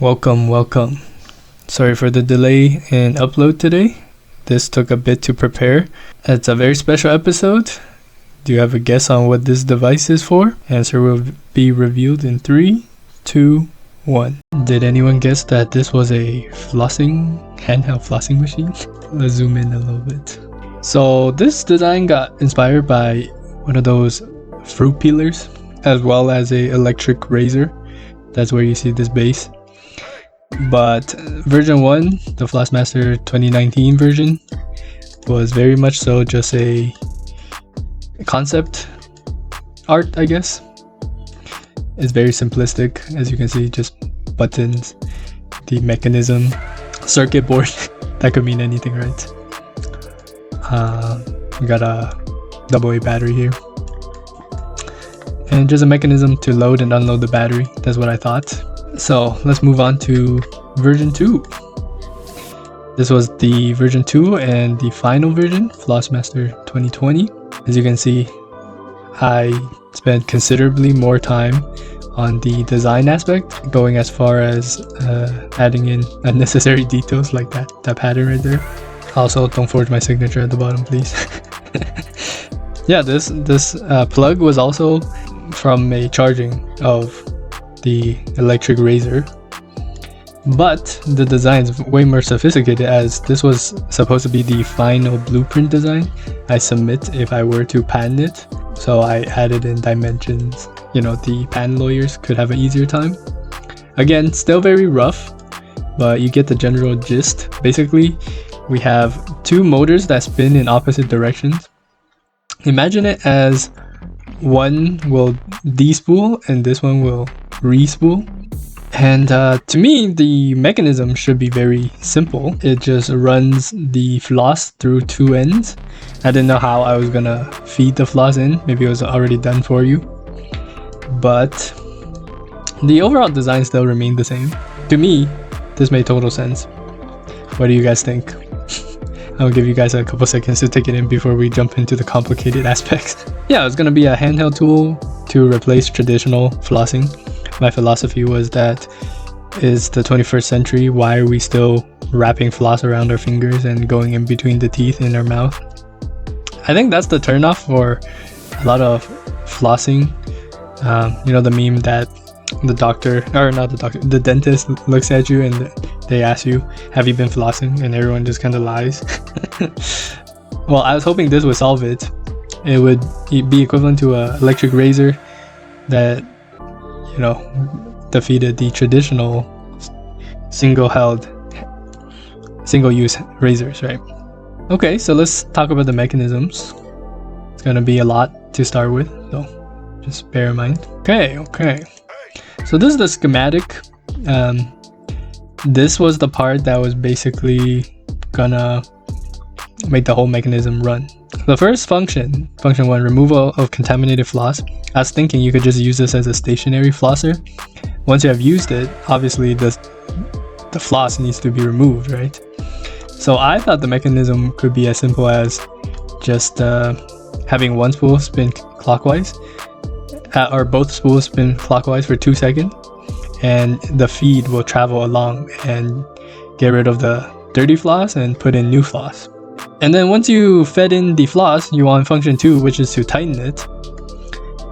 Welcome. Sorry for the delay in upload today. This took a bit to prepare. It's a very special episode. Do you have a guess on what this device is for? Answer will be revealed in 3, 2, 1. Did anyone guess that this was a handheld flossing machine? Let's zoom in a little bit. So this design got inspired by one of those fruit peelers, as well as a electric razor. That's where you see this base. But version 1, the Flossmaster 2019 version, was very much so just a concept art, I guess. It's very simplistic, as you can see, just buttons, the mechanism, circuit board. That could mean anything, right? We got a AA battery here, and just a mechanism to load and unload the battery. That's what I thought. So let's move on to version 2. This was the version 2 and the final version, Flossmaster 2020. As you can see, I spent considerably more time on the design aspect, going as far as adding in unnecessary details like that pattern right there. Also, don't forge my signature at the bottom, please. Yeah, this plug was also from a charging of the electric razor, but the design is way more sophisticated, as this was supposed to be the final blueprint design I submit if I were to patent it. So I added in dimensions, the patent lawyers could have an easier time. Again, still very rough, but you get the general gist. Basically, we have 2 motors that spin in opposite directions. Imagine it as one will despool and this one will re-spool. And to me, the mechanism should be very simple. It just runs the floss through 2 ends. I didn't know how I was gonna feed the floss in. Maybe it was already done for you. But the overall design still remained the same. To me, this made total sense. What do you guys think? I'll give you guys a couple seconds to take it in before we jump into the complicated aspects. Yeah, it's gonna be a handheld tool to replace traditional flossing. My philosophy was that it's the 21st century. Why are we still wrapping floss around our fingers and going in between the teeth in our mouth? I think that's the turnoff for a lot of flossing. The meme that the dentist looks at you and they ask you, have you been flossing? And everyone just kind of lies. Well, I was hoping this would solve it. It would be equivalent to an electric razor that, defeated the traditional single-use razors, right? Okay, so let's talk about the mechanisms. It's gonna be a lot to start with, so just bear in mind. Okay. So this is the schematic. This was the part that was basically gonna make the whole mechanism run. The first function 1, removal of contaminated floss. I was thinking you could just use this as a stationary flosser. Once you have used it, obviously the floss needs to be removed, right? So I thought the mechanism could be as simple as just having one spool spin clockwise, or both spools spin clockwise for 2 seconds, and the feed will travel along and get rid of the dirty floss and put in new floss. And then once you fed in the floss, you want function 2, which is to tighten it.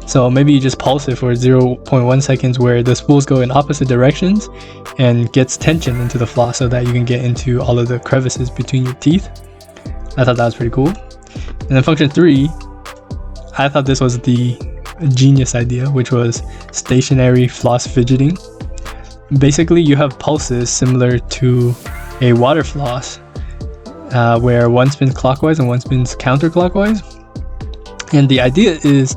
So maybe you just pulse it for 0.1 seconds where the spools go in opposite directions and gets tension into the floss so that you can get into all of the crevices between your teeth. I thought that was pretty cool. And then function 3, I thought this was the genius idea, which was stationary floss fidgeting. Basically, you have pulses similar to a water floss, where one spins clockwise and one spins counterclockwise. And the idea is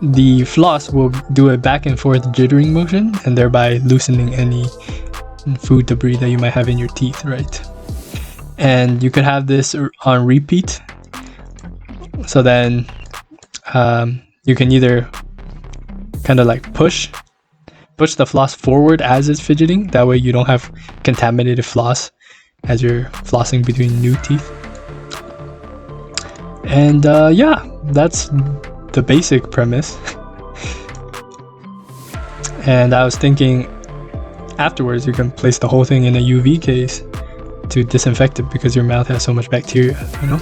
the floss will do a back and forth jittering motion and thereby loosening any food debris that you might have in your teeth, right? And you could have this on repeat. So then you can either kind of like push the floss forward as it's fidgeting. That way you don't have contaminated floss as you're flossing between new teeth. And yeah, that's the basic premise. And I was thinking afterwards you can place the whole thing in a UV case to disinfect it because your mouth has so much bacteria, you know?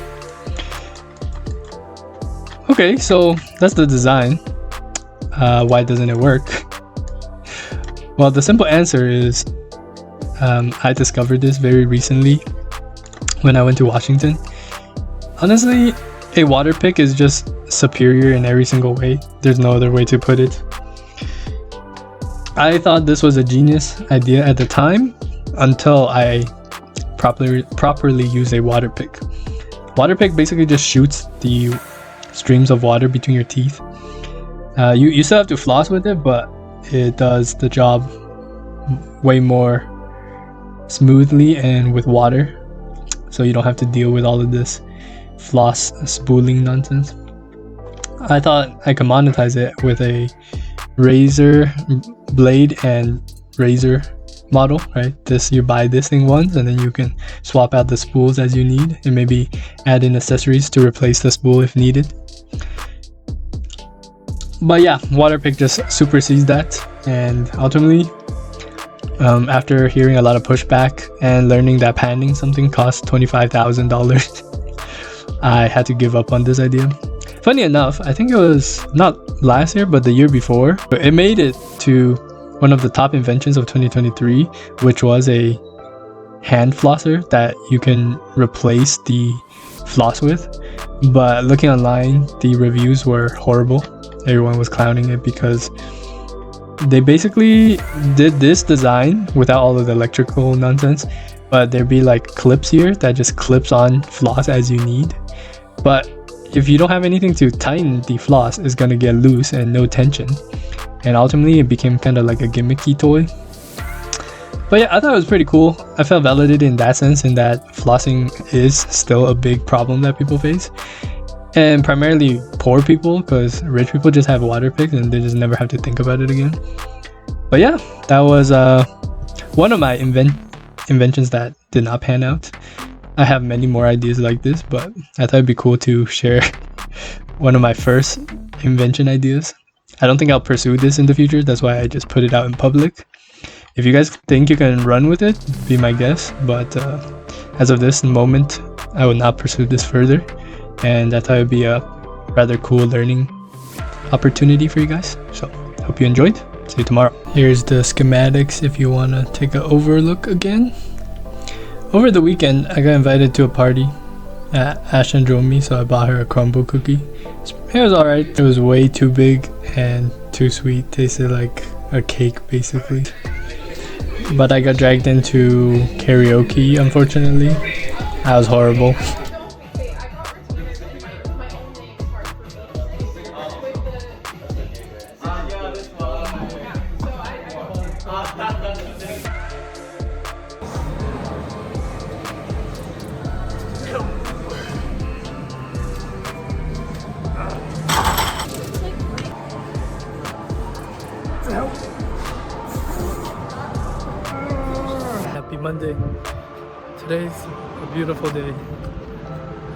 Okay, so that's the design. Why doesn't it work? Well, the simple answer is I discovered this very recently when I went to Washington. Honestly, a water pick is just superior in every single way. There's no other way to put it. I thought this was a genius idea at the time until I properly use a water pick. Water pick basically just shoots the streams of water between your teeth. You still have to floss with it, but it does the job way more smoothly and with water, so you don't have to deal with all of this floss spooling nonsense. I thought I could monetize it with a razor blade and razor model, right? You buy this thing once and then you can swap out the spools as you need and maybe add in accessories to replace the spool if needed. But yeah, water pick just supersedes that, and ultimately after hearing a lot of pushback and learning that patenting something costs $25,000, I had to give up on this idea. Funny enough, I think it was not last year but the year before, it made it to one of the top inventions of 2023, which was a hand flosser that you can replace the floss with. But looking online, the reviews were horrible. Everyone was clowning it because they basically did this design without all of the electrical nonsense, but there'd be like clips here that just clips on floss as you need. But if you don't have anything to tighten the floss, it's gonna get loose and no tension. And ultimately it became kind of like a gimmicky toy. But yeah, I thought it was pretty cool. I felt validated in that sense, in that flossing is still a big problem that people face. And primarily poor people, because rich people just have water picks and they just never have to think about it again. But yeah, that was one of my inventions that did not pan out. I have many more ideas like this, but I thought it'd be cool to share one of my first invention ideas. I don't think I'll pursue this in the future, that's why I just put it out in public. If you guys think you can run with it, be my guest, but as of this moment, I will not pursue this further. And I thought it would be a rather cool learning opportunity for you guys. So, hope you enjoyed. See you tomorrow. Here's the schematics if you want to take an overlook again. Over the weekend, I got invited to a party. Ashton drove me, so I bought her a Crumbl cookie. It was alright. It was way too big and too sweet. Tasted like a cake, basically. But I got dragged into karaoke, unfortunately. That was horrible. Happy Monday. Today's a beautiful day.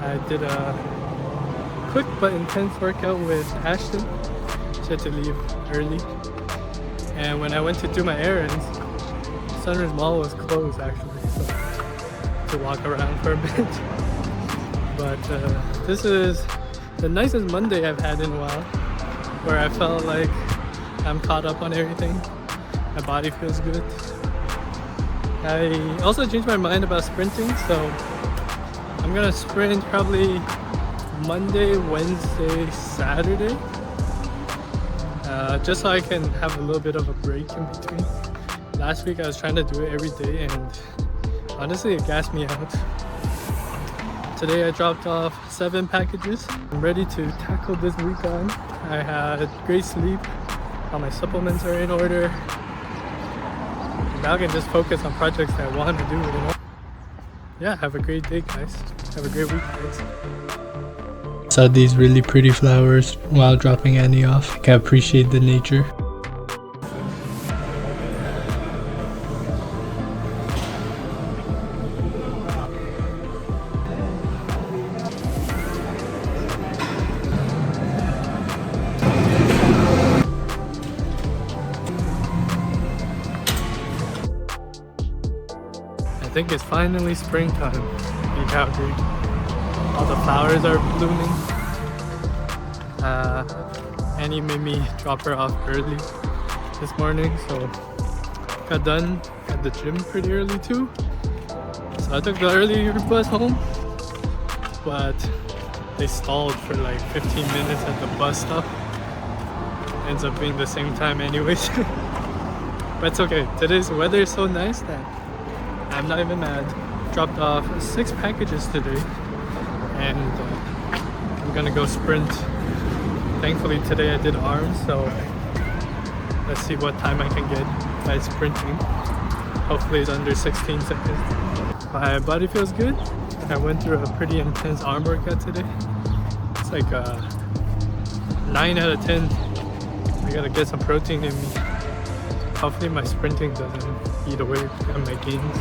I did a quick but intense workout with Ashton. She had to leave early. And when I went to do my errands, Sunrise Mall was closed actually, so to walk around for a bit. But this is the nicest Monday I've had in a while, where I felt like I'm caught up on everything. My body feels good. I also changed my mind about sprinting, so I'm gonna sprint probably Monday, Wednesday, Saturday, just so I can have a little bit of a break in between. Last week I was trying to do it every day and honestly it gassed me out. Today I dropped off 7 packages. I'm ready to tackle this week on. I had great sleep, all my supplements are in order. Now I can just focus on projects that I want to do, you know? Yeah, have a great day, guys. Have a great week, guys. Saw these really pretty flowers while dropping Annie off. I can appreciate the nature. think it's finally springtime in Calgary. All the flowers are blooming. Annie made me drop her off early this morning, so got done at the gym pretty early too. So I took the earlier bus home, but they stalled for like 15 minutes at the bus stop. Ends up being the same time anyways. But it's okay. Today's weather is so nice that I'm not even mad. Dropped off 6 packages today, and I'm gonna go sprint. Thankfully today I did arms, so let's see what time I can get by sprinting. Hopefully it's under 16 seconds. My body feels good. I went through a pretty intense arm workout today. It's like 9 out of 10. I gotta get some protein in me. Hopefully my sprinting doesn't eat away at my gains.